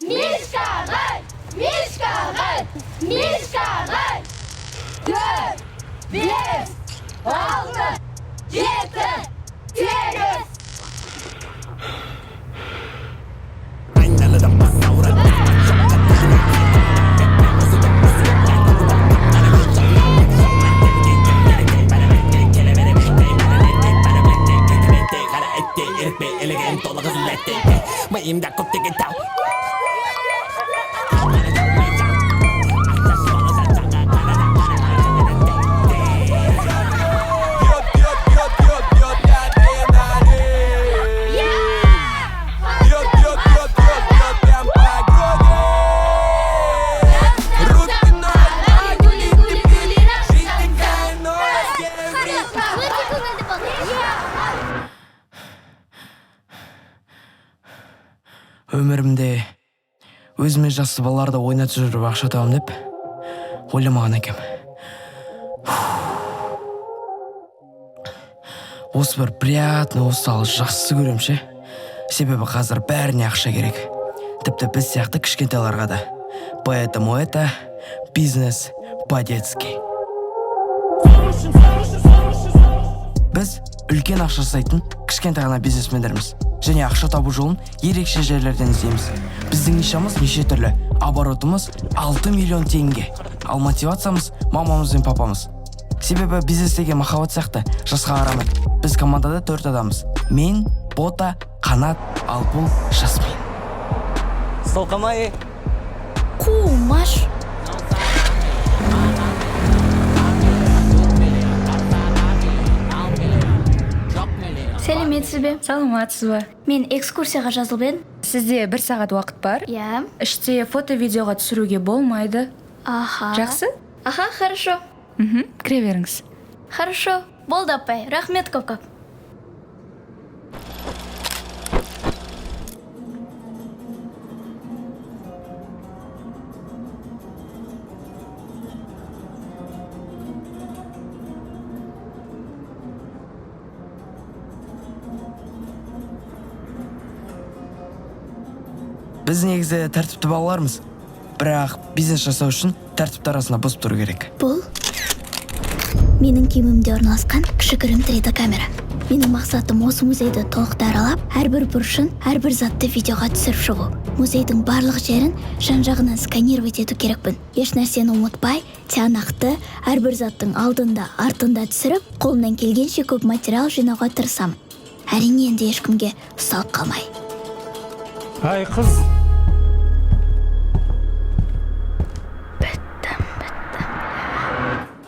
Мишкағай! Мишкағай! Мишкағай! 4, 5, 6, 7, 8. Aynalıdan basavra Mayımda koptu git al Өмірімде өзіме жақсы балаларды ойнатып жүріп ақша табам деп ойламаған екем. Осы бір приятный осал жақсы көрем ше. Себебі қазір бәріне ақша керек. Тіпті біз сияқты кішкентайларға да. Поэтому это бизнес по-детски. Біз үлкен ақша жасайтын кішкентай ғана бизнесмендерміз. Және ақша табу жолын ерекше жерлерден іздейміз. Біздің нишамыз неше түрлі. Оборотымыз 6 миллион теңге. Ал мотивациямыз мамамыз бен папамыз. Себебі бизнестегі махаббат сияқты жасқа қарамайды. Біз командада 4 адамыз. Мен, Бота, Қанат, Алпул, Жасмин. Столқамай. Қумаш. Сәлеметсіз бе? Саламатсыз ба? Мен экскурсияға жазылып едім. Сізде 1 сағат уақыт бар. Иә. Іште фото-видеоға түсіруге болмайды. Аха. Жақсы? Аха, хорошо. Кіре беріңіз. Хорошо. Болды апай. Рахмет көп. Біз негізі тәртіпті балалармыз. Бірақ бизнес жасау үшін тәртіпті арасында бұзып тұру керек. Бұл менің киімімде орналасқан кішігірім 3D камера. Менің мақсатым осы музейді толықтай аралап, әрбір бұрышын, әрбір затты видеоға түсіріп шығу. Музейдің барлық жерін жан-жағынан сканировать ету керекпін. Еш нәрсені ұмытпай, тиянақты, әрбір заттың алдында, артында түсіріп, қолымнан келгенше көп материал жинауға тырысамын. Әрине енді ешкімге ұсталып қалмай. Ай, қыз.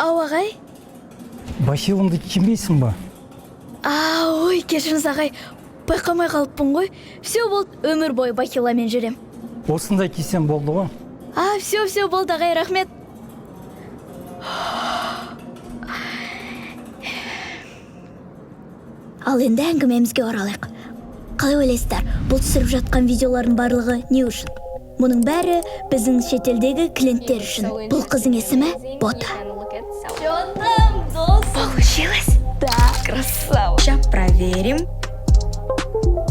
Ау, ағай? Бахилымды кимейсің ба? Ой, кешіріңіз ағай. Байқамай қалыппын ғой. Все болды, өмір бойы бахиламен жүрем. Осындай кисем болды ғой. Все болды ағай, рахмет. Ал енді әңгімемізге оралайық. Қалай ойлайсыздар, бұл түсіріп жатқан видеолардың барлығы не үшін? Мұның бәрі біздің шетелдегі клиенттер үшін. Бұл қыздың есімі Бота. Получилось? Да, красава. Сейчас проверим.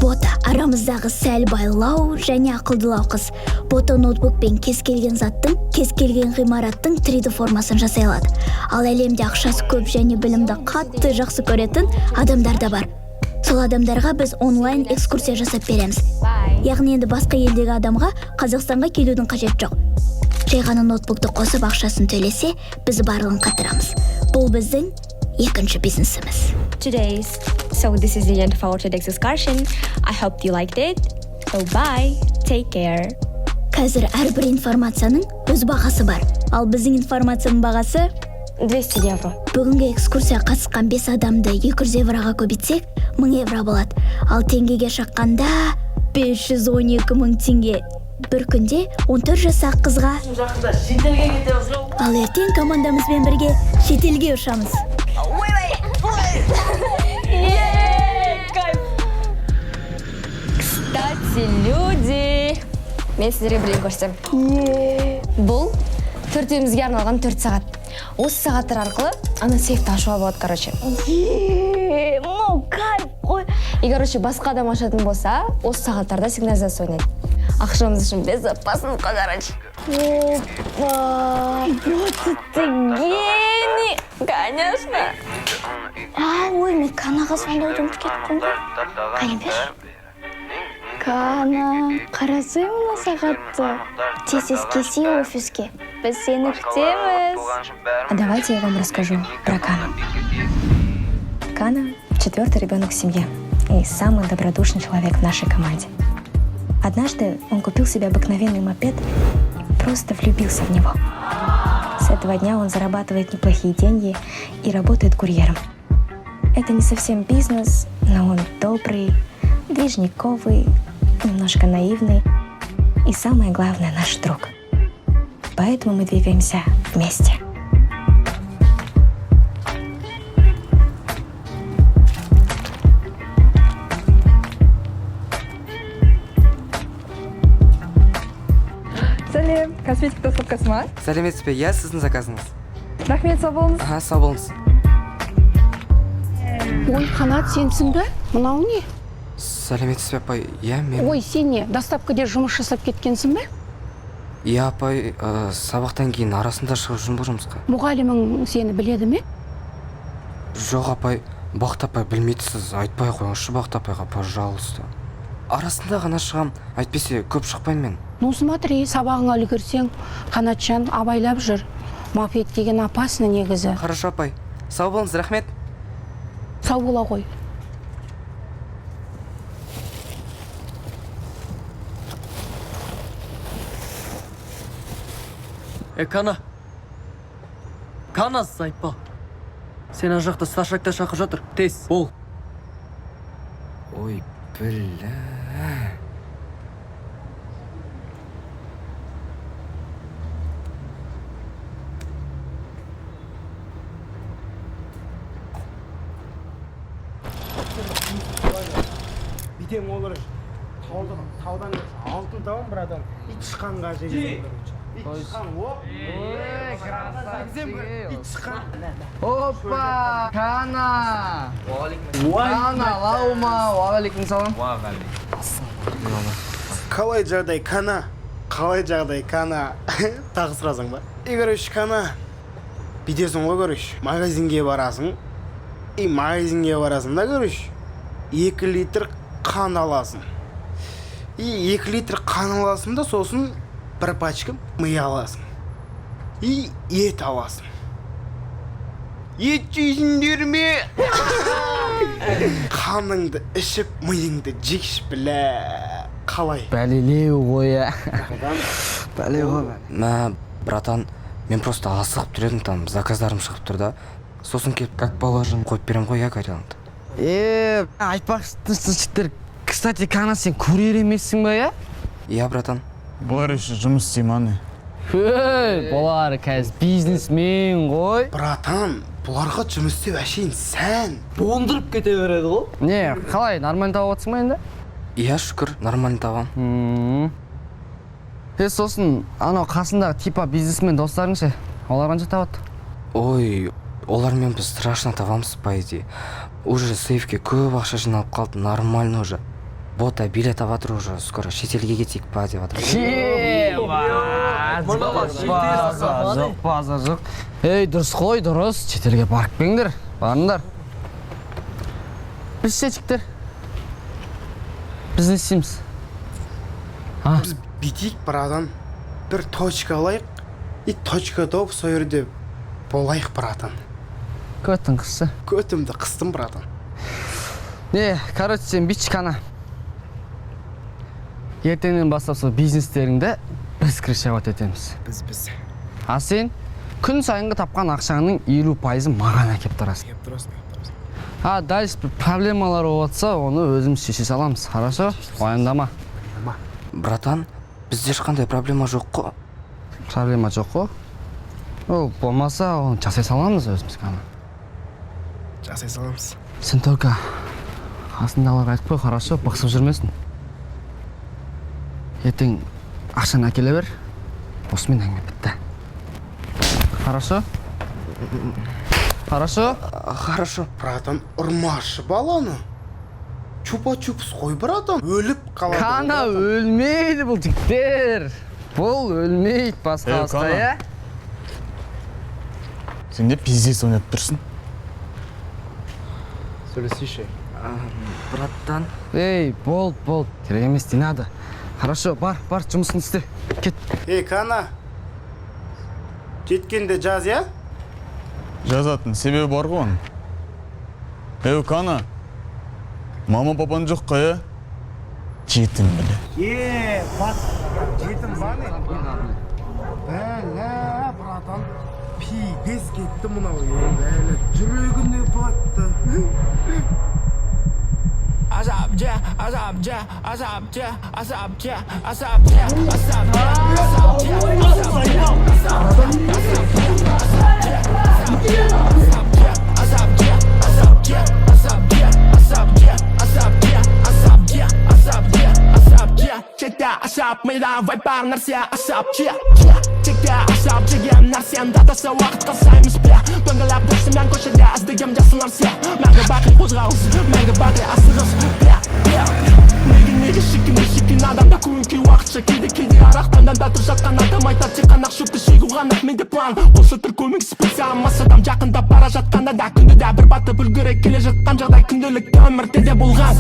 Бота арамыздағы сәл байлау және ақылдылау қыз. Бота ноутбукпен кез келген заттың, кез келген ғимараттың 3D формасын жасай алады. Ал әлемде ақшасы көп және білімді қатты жақсы көретін адамдар да бар. Сол адамдарға біз онлайн экскурсия жасап береміз. Яғни енді басқа елдегі адамға Қазақстанға келудің қажет жоқ. Жай ғана ноутбукты қосып ақшасын төлесе, біз барлығын қатырамыз. Бұл біздің екінші бизнесіміз. So this is the end of our TEDx excursion. I hope you liked it. So bye. Take care. Қазір әрбір информацияның өз бағасы бар. Ал біздің информацияның бағасы 200 евро. Бүгінгі экскурсия қатысқан 5 адамды 200 евроға көбейтсек, 1000 евро болады. Ал теңгеге шаққанда 512 мың теңге. Бір күнде 14 жасақ қызға. Ал ертең командамызбен бірге шетелге ұшамыз. Кстати, люди. Мен сіздерге біле көрсем. Бұл төртеумізге арналған 4 сағат. Осы сағаттар арқылы ана сейфті ашуға болады, короче. Кайф қой. И, короче, басқа адам ашатын болса, осы сағаттарда сигнализация ойнайды. Ақшамыз үшін безопасно, короче. Опа! Вот это гений! Конечно! Ой, мен Канаға сонда ұмытып кеттім ғой. Қайын бер. Кана, қарасай мына сағатты. Тез келсей офиске. Біз сені күтеміз. А давайте я вам расскажу про Кану. Кана – 4-й ребенок в семье и самый добродушный человек в нашей команде. Однажды он купил себе обыкновенный мопед, просто влюбился в него. С этого дня он зарабатывает неплохие деньги и работает курьером. Это не совсем бизнес, но он добрый, движниковый, немножко наивный и, самое главное, наш друг. Поэтому мы двигаемся вместе. Сәлем, косметика тосқапқасы ма? сәлеметсіз бе? Иә, сіздің заказыңыз. Рахмет, сау болыңыз. Аха, сау болыңыз. Ой, Қанат, сенсің бе? Мынау не? Сәлеметсіз бе, апай? Иә, мен... Ой, сен не, доставкада жұмыс жасап кеткенсің бе? Иә, апай, сабақтан кейін арасында шығып жүрмін бұл жұмысқа. Мұғалімің сені біледі ме? Жоқ, апай, Бақыт апай білмейді, сіз айтпай қойыңызшы Бақыт апайға, пожалуйста. Арасында ғана шығам, әйтпесе көп шықпаймын мен. Ну смотри, сабағыңа үлгерсең, Қанатжан абайлап жүр. Мопед деген опасно негізі. Хорошо, апай. Сау болыңыз, рахмет. Сау бола ғой. Кана. Канасыз айтпа. Сен ана жақта Сташакта шақырып жатыр. Тез, бол. Ой, бля. Битем olur. Tavdan altın tamam birader. İç çıkan gazete. İç çıkan o. İç çıkan. Опа! Кана! Кана, лаума! Уағалейкум салам. Қалай жағдай Кана? Қалай жағдай Кана? Тағы сұрасың ба? Көріш Кана. Битесің ғой көріш. Магазинге барасың. Магазинге барасың да көріш. 2 литр қан аласың. 2 литр қан аласың да сосын бір пачка мый аласың. Ет аласың. Ет жейсіңдер ме? Қаныңды ішіп, миыңды жекші білә. Қалай? Бәлелеу ғой. Бәлеу ғой. Мә, братан, мен просто асығып тұр едім, там заказдарым шығып тұр да. Сосын келіп, как положен, қойып берем ғой, Кареланды. Айтпақшы, кстати, Кана, сен курьер емессің ба, я? Иә, братан. Бұлар үшін жұмыс істеймін. Бұлар қазір бизнесмен ғой. Братан, бұларға жұмыс істеу әшейін сән. Бондырып кете береді ғой. Не, қалай, нормально тауып отырсың ба енді? Иә, шүкір, нормально табам. Сосын, анау қасындағы типа бизнесмен достарың ше, олар қанша табады? Ой, олармен біз страшно табамыз, по идее. Уже сейфке көп ақша жиналып қалды, нормально уже. Бота билет аватыр уже, скоро шетелге кетейік па деп жатыр. Жоқ, базар жоқ. Ей, дұрыс қой, дұрыс. Шетелге барып келіңдер, барыңдар. Біз шетіктер. Біз не істейміз? Біз битейік, братан. Бір точка алайық, и точка тауып сол жерде болайық, братан. Көттің қыссы. Көтімді қыстым, братан. Не, короче, сен бич Кана. Ертеңнен бастап сол бизнестеріңді біз крышевать етеміз. Біз. А сен күн сайынғы тапқан ақшаңның 50%-ын маған әкеп тұрасың. А дальше бір проблемалар болса, оны өзіміз шеше саламыз. Хорошо? Уайымдама. Братан, бізде ешқандай проблема жоқ қой. Проблема жоқ қой? Ол болмаса, оны жасай саламыз өзіміз Кана. Жасай саламыз. Сен только қасындағыларға айтып қой, хорошо, бықсып жүрмесін. Ертең ақшаны әкеле бер, осымен әңгіме бітті. Хорошо? Хорошо? Хорошо. Братан, ұрмашы баланы. чупа-чупс қой братан, өліп қалады. Кана өлмейді бұл жігіттер. Бұл өлмейді басқа Кана. иә? Сен не пиздец ойнап тұрсың? Сөйлесейші. Браттан, Ей, бол, керек емес, не надо. Хорошо, бар, жұмысын істе. Кет. Ей, Кана. Жеткенде жаз, я? Жазатын себебі бар ғой оның. Ей, Кана. Мама папан жоқ қой, е? Жетім біле. Бат, жетім баны. Бәлі, братан. Пи-дес кетті мұнау. Бәлі, жүрегіне батты. Azabca, azabca, azabca, azabca, azabca, azabca, Чекте асап мида вайпар нәрсе асап Чекте асап жеген нәрсен датасы уақытқа саймыз бе Дөңгелеп дүрсімен көшеде іздегем жасыл нәрсе Мәңгі бақи қозғалыс, мәңгі бақи асығыс Неге шикін адамда көңіл уақытша кейде арақтандан датыр жатқан адам айтады тек қана шөпті шегу ғана менде план Осы түр көмектеспесе амасадам жақындап бара жатқанда да күнде де бір батып үлгере келе жатқан жағдай күнделікті өмірде де болған